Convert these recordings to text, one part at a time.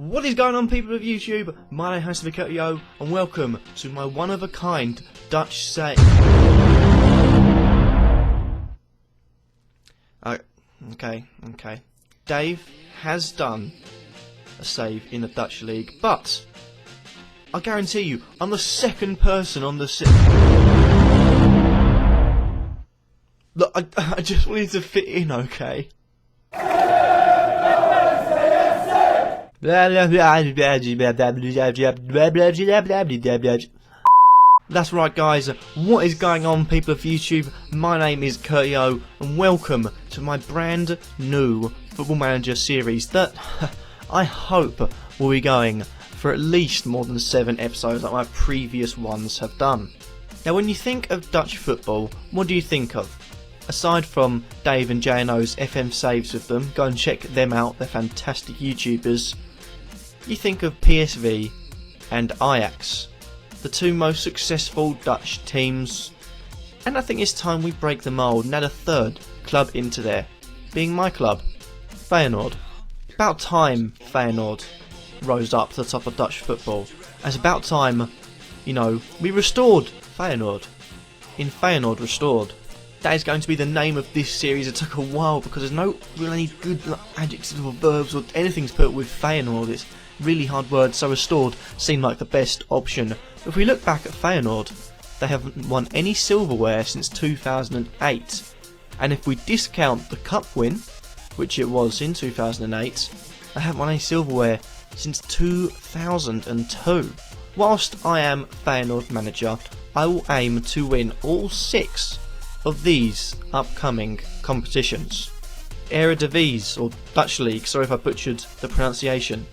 What is going on, people of YouTube? My name is Kurtyoy and welcome to my one-of-a-kind Dutch save. Okay. Dave has done a save in the Dutch league, but I guarantee you, I'm the second person on the Look, I just wanted to fit in, okay? That's right, guys. What is going on, people of YouTube? My name is Kurtyoy and welcome to my brand new Football Manager series that I hope will be going for at least more than 7 episodes like my previous ones have done. Now, when you think of Dutch football, what do you think of? Aside from Dave and JNO's FM saves with them, go and check them out, they're fantastic YouTubers. You think of PSV and Ajax, the two most successful Dutch teams, and I think it's time we break the mould and add a third club into there, being my club, Feyenoord. About time Feyenoord rose up to the top of Dutch football. It's about time, we restored Feyenoord in Feyenoord Restored. That is going to be the name of this series. It took a while because there's no really good adjectives or verbs or anything to put with Feyenoord. It's really hard word, so Restored seemed like the best option. But if we look back at Feyenoord, they haven't won any silverware since 2008. And if we discount the cup win, which it was in 2008, they haven't won any silverware since 2002. Whilst I am Feyenoord manager, I will aim to win all 6 of these upcoming competitions. Eredivisie, or Dutch League, sorry if I butchered the pronunciation.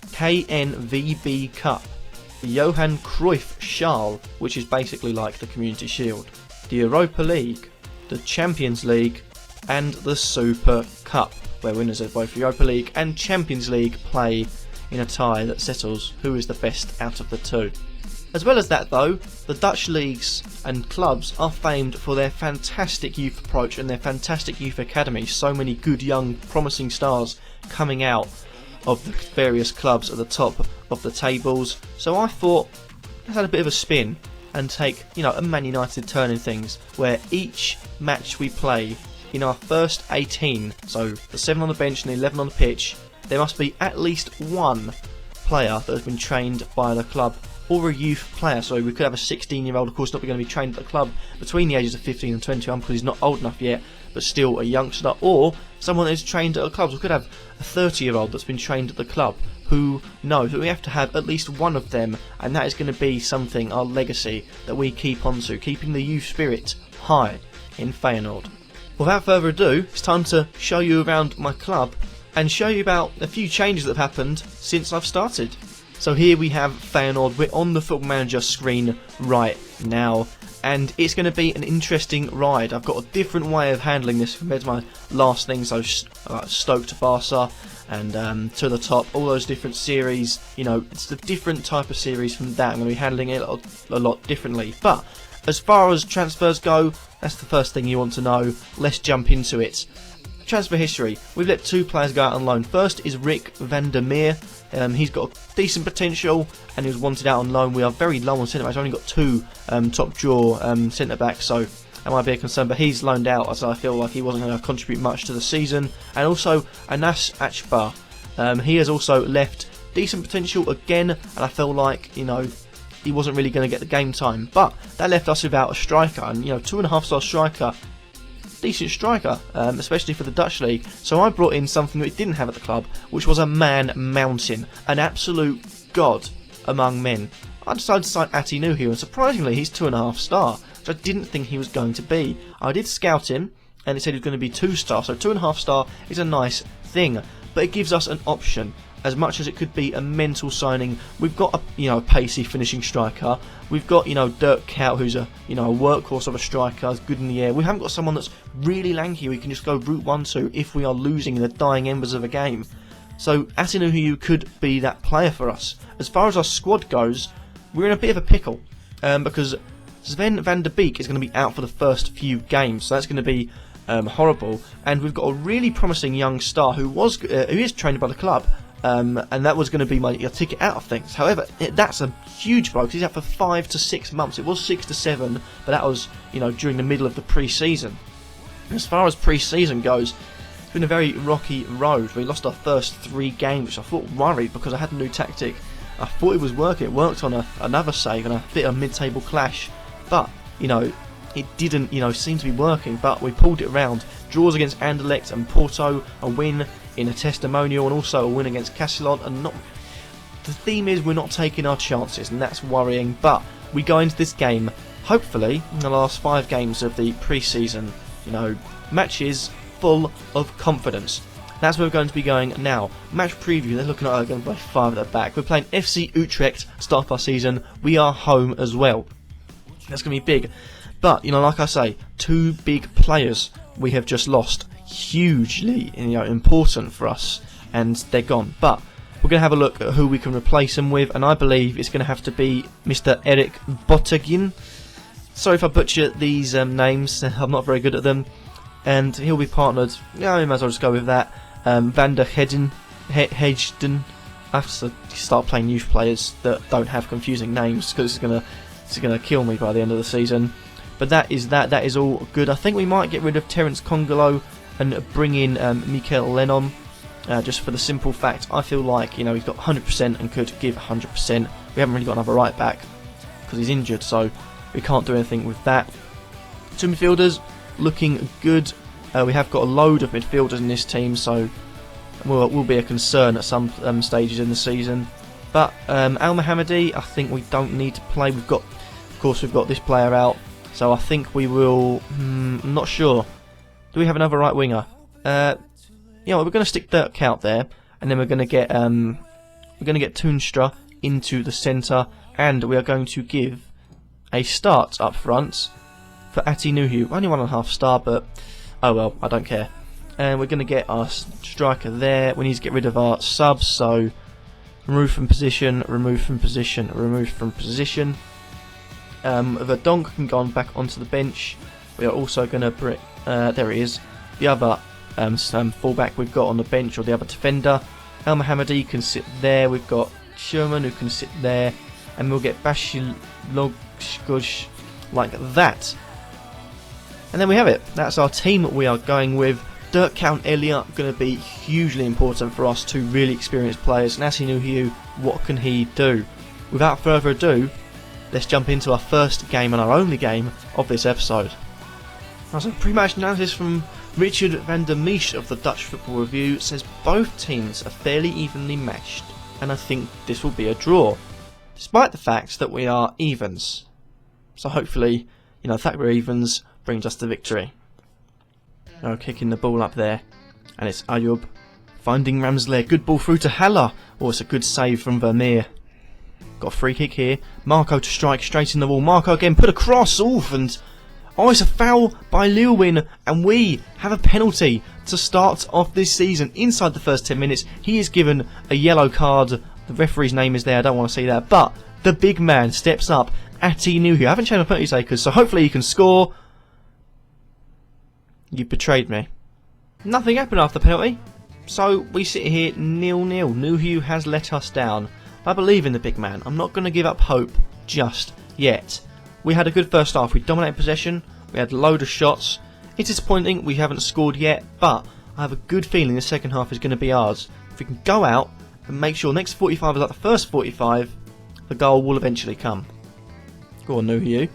KNVB Cup, the Johan Cruyff Schaal, which is basically like the Community Shield, the Europa League, the Champions League, and the Super Cup, where winners of both Europa League and Champions League play in a tie that settles who is the best out of the two. As well as that though, the Dutch leagues and clubs are famed for their fantastic youth approach and their fantastic youth academy. So many good young promising stars coming out of the various clubs at the top of the tables. So I thought, let's add a bit of a spin and take, a Man United turn in things, where each match we play in our first 18, so the 7 on the bench and the 11 on the pitch, there must be at least one player that has been trained by the club, or a youth player. So we could have a 16-year-old, of course, not going to be trained at the club between the ages of 15 and 21 because he's not old enough yet, but still a youngster, or someone that's trained at a club. So we could have a 30-year-old that's been trained at the club. Who knows? But we have to have at least one of them, and that is going to be something, our legacy, that we keep on to, keeping the youth spirit high in Feyenoord. Without further ado, it's time to show you around my club and show you about a few changes that have happened since I've started. So here we have Feyenoord. We're on the Football Manager screen right now, and it's going to be an interesting ride. I've got a different way of handling this compared to my last thing, so Stoke to Barca and to the top, all those different series. It's a different type of series from that. I'm going to be handling it a lot differently. But as far as transfers go, that's the first thing you want to know. Let's jump into it. Transfer history. We've let 2 players go out on loan. First is Rick van der Meer. He's got decent potential and he was wanted out on loan. We are very low on centre backs. I've only got 2 top draw centre backs, so that might be a concern. But he's loaned out as I feel like he wasn't going to contribute much to the season. And also Anas Achbar. He has also left decent potential again, and I feel like he wasn't really going to get the game time. But that left us without a striker, and 2.5-star striker. Decent striker, especially for the Dutch league. So I brought in something that we didn't have at the club, which was a man mountain, an absolute god among men. I decided to sign Atinu here, and surprisingly he's 2.5-star, which I didn't think he was going to be. I did scout him, and it said he was going to be 2-star, so 2.5-star is a nice thing, but it gives us an option. As much as it could be a mental signing, we've got a pacey finishing striker. We've got Dirk Kuyt, who's a a workhorse of a striker, is good in the air. We haven't got someone that's really lanky. We can just go route 1-2 if we are losing in the dying embers of a game. So Atinu could be that player for us. As far as our squad goes, we're in a bit of a pickle because Sven van der Beek is going to be out for the first few games, so that's going to be horrible. And we've got a really promising young star who is trained by the club, and that was going to be my ticket out of things. However, that's a huge blow because he's out for 5 to 6 months. It was 6 to 7, but that was, you know, during the middle of the pre-season. As far as pre-season goes, it's been a very rocky road. We lost our first 3 games, which I thought worried because I had a new tactic. I thought it was working. It worked on another save and a bit of mid-table clash, but, you know, it didn't, you know, seem to be working. But we pulled it around. Draws against Anderlecht and Porto, a win in a testimonial, and also a win against Castellon. And not, the theme is we're not taking our chances, and that's worrying. But we go into this game, hopefully, in the last 5 games of the pre-season, you know, matches full of confidence. That's where we're going to be going now. Match preview, they're looking at going to play 5 at the back. We're playing FC Utrecht, start of our season. We are home as well. That's going to be big. But, you know, like I say, 2 big players we have just lost. Hugely, you know, important for us. And they're gone. But we're going to have a look at who we can replace them with. And I believe it's going to have to be Mr. Erik Bottegin. Sorry if I butcher these names. I'm not very good at them. And he'll be partnered, yeah, I might as well just go with that. Van der Hegden. I have to start playing youth players that don't have confusing names because it's gonna kill me by the end of the season. But that is all good. I think we might get rid of Terence Congolo and bring in Mikel Lennon, just for the simple fact I feel like, you know, he's got 100% and could give 100%. We haven't really got another right back because he's injured, so we can't do anything with that. 2 midfielders looking good. We have got a load of midfielders in this team, so will be a concern at some stages in the season. But Al Mohammadi, I think we don't need to play. Of course, we've got this player out. So I think we will. I'm not sure. Do we have another right winger? Yeah, we're going to stick Dirk out there, and then we're going to get Toonstra into the centre, and we are going to give a start up front for Ati Nuhiu. Only 1.5 star, but oh well, I don't care. And we're going to get our striker there. We need to get rid of our subs, so remove from position, remove from position, remove from position. The Donk can go on back onto the bench. We are also going to bring, there he is, the other fullback we've got on the bench, or the other defender. Al Mohammadi can sit there. We've got Sherman who can sit there, and we'll get Bashilogsh like that. And then we have it. That's our team we are going with. Dirk Count Elliott going to be hugely important for us, 2 really experienced players. Nasi Nuhiu, what can he do? Without further ado, let's jump into our first game and our only game of this episode. So pre-match analysis from Richard van der Meesch of the Dutch Football Review says both teams are fairly evenly matched, and I think this will be a draw, despite the fact that we are evens. So hopefully, you know, the fact we're evens brings us the victory. Now kicking the ball up there, and it's Ayub finding Ramselair. Good ball through to Haller. Oh, it's a good save from Vermeer. Got a free kick here. Marco to strike straight in the wall. Marco again put a cross. Oof, and oh, it's a foul by Leeuwin, and we have a penalty to start off this season. Inside the first 10 minutes, he is given a yellow card. The referee's name is there. I don't want to see that, but the big man steps up. Ati Nuhiu. I haven't changed my penalty takers, so hopefully he can score. You betrayed me. Nothing happened after the penalty, so we sit here 0-0. Nuhiu has let us down. I believe in the big man. I'm not going to give up hope just yet. We had a good first half. We dominated possession. We had a load of shots. It's disappointing we haven't scored yet, but I have a good feeling the second half is going to be ours. If we can go out and make sure next 45 is like the first 45, the goal will eventually come. Go on, Nuhiu.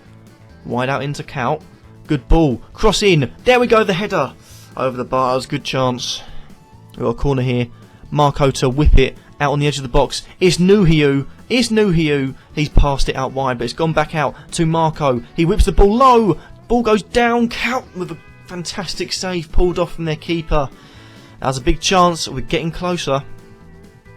Wide out into Kaut. Good ball. Cross in. There we go, the header. Over the bars. Good chance. We've got a corner here. Marco to whip it out on the edge of the box. It's Nuhiu. It's Nuhiu. He's passed it out wide, but it's gone back out to Marco. He whips the ball low. Ball goes down. Kaut with a fantastic save pulled off from their keeper. That was a big chance. We're getting closer.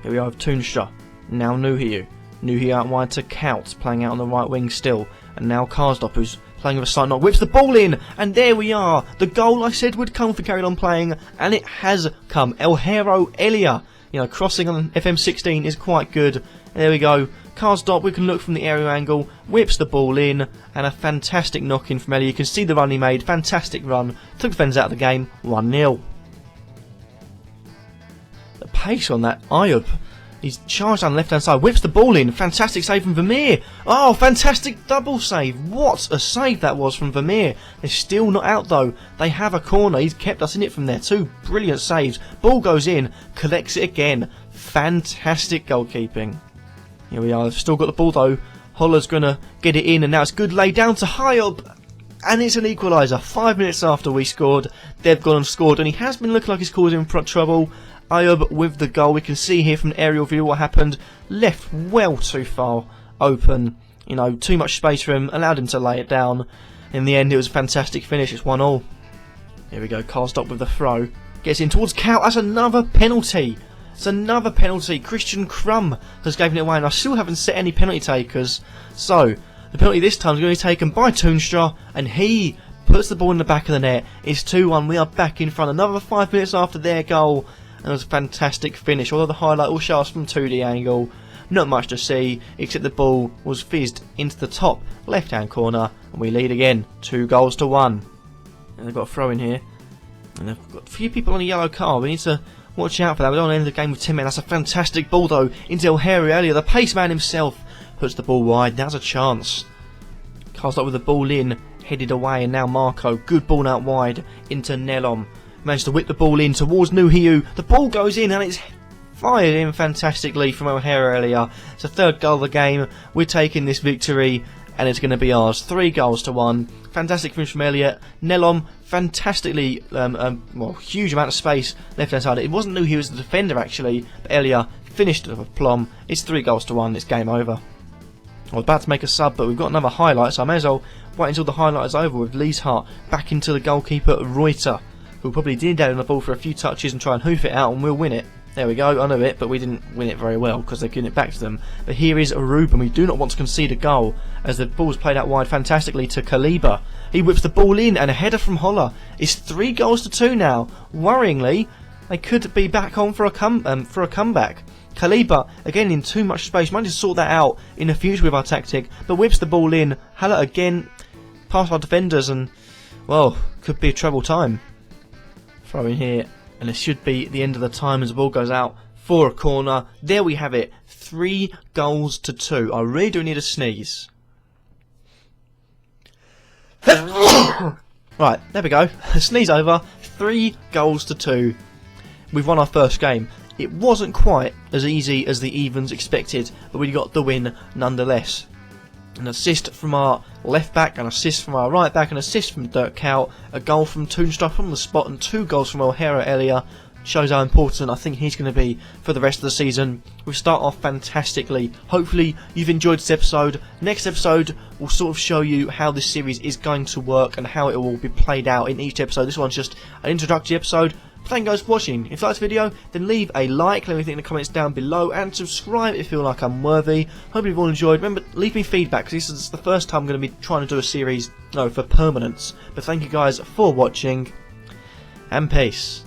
Here we are with Toonstra. Now Nuhiu. Nuhiu out wide to Kaut, playing out on the right wing still. And now Karsdorp, who's playing with a slight knock, whips the ball in, and there we are. The goal I said would come if we carried on playing, and it has come. El Hero Elia, you know, crossing on FM16 is quite good. There we go. Karsdorp, we can look from the aerial angle, whips the ball in, and a fantastic knock in from Elia. You can see the run he made. Fantastic run. Took the defenders out of the game. 1-0. The pace on that Ayub. He's charged down the left hand side, whips the ball in. Fantastic save from Vermeer. Oh, fantastic double save. What a save that was from Vermeer. They're still not out though. They have a corner. He's kept us in it from there. 2 brilliant saves. Ball goes in, collects it again. Fantastic goalkeeping. Here we are. They've still got the ball though. Holler's going to get it in, and now it's good lay down to Hyob. And it's an equaliser. 5 minutes after we scored, they've gone and scored, and he has been looking like he's causing trouble. Hyob with the goal. We can see here from an aerial view what happened. Left well too far open. You know, too much space for him. Allowed him to lay it down. In the end, it was a fantastic finish. It's 1-1. Here we go. Karstock with the throw. Gets in towards Cow. That's another penalty. It's another penalty. Christian Crum has given it away, and I still haven't set any penalty takers. So, the penalty this time is going to be taken by Toonstra, and he puts the ball in the back of the net. It's 2-1. We are back in front. Another 5 minutes after their goal. And it was a fantastic finish. Although the highlight will show us from 2D angle, not much to see, except the ball was fizzed into the top left-hand corner, and we lead again, 2-1. And they've got a throw in here, and they've got a few people on a yellow card. We need to watch out for that. We don't want to end the game with 10 men. That's a fantastic ball though into El Hairy earlier. The pace man himself puts the ball wide. That's a chance. Karstock with the ball in, headed away, and now Marco. Good ball out wide into Nelom. Managed to whip the ball in towards Nuhiu. The ball goes in and it's fired in fantastically from O'Hara earlier. It's the 3rd goal of the game. We're taking this victory and it's going to be ours. 3-1. Fantastic finish from Elliott. Nelom, fantastically, well, huge amount of space left hand side. It wasn't Nuhiu, it was the defender actually. But Elliott finished with a plum. It's 3-1. It's game over. I was about to make a sub, but we've got another highlight, so I may as well wait until the highlight is over with Lieshart back into the goalkeeper Reuter, who probably did down on the ball for a few touches and try and hoof it out, and we'll win it. There we go, I know it, but we didn't win it very well because they're giving it back to them. But here is Ruben. We do not want to concede a goal as the ball's played out wide fantastically to Kaliba. He whips the ball in and a header from Holler. It's 3-2 now. Worryingly, they could be back on for a comeback. Kaliba, again in too much space. Might need to sort that out in the future with our tactic, but whips the ball in. Haller again past our defenders and, well, could be a trouble time. Throw in here, and it should be the end of the time as the ball goes out for a corner. There we have it, 3-2. I really do need a sneeze. Right, there we go. Sneeze over. 3-2. We've won our first game. It wasn't quite as easy as the Evens expected, but we got the win nonetheless. An assist from our left back, an assist from our right back, an assist from Dirk Kuyt, a goal from Toonstra from the spot, and 2 goals from O'Hara earlier. Shows how important I think he's going to be for the rest of the season. We start off fantastically. Hopefully you've enjoyed this episode. Next episode will sort of show you how this series is going to work and how it will be played out in each episode. This one's just an introductory episode. Thank you guys for watching. If you liked the video, then leave a like, let me think in the comments down below, and subscribe if you feel like I'm worthy. Hope you've all enjoyed. Remember, leave me feedback, because this is the first time I'm going to be trying to do a series for permanence. But thank you guys for watching, and peace.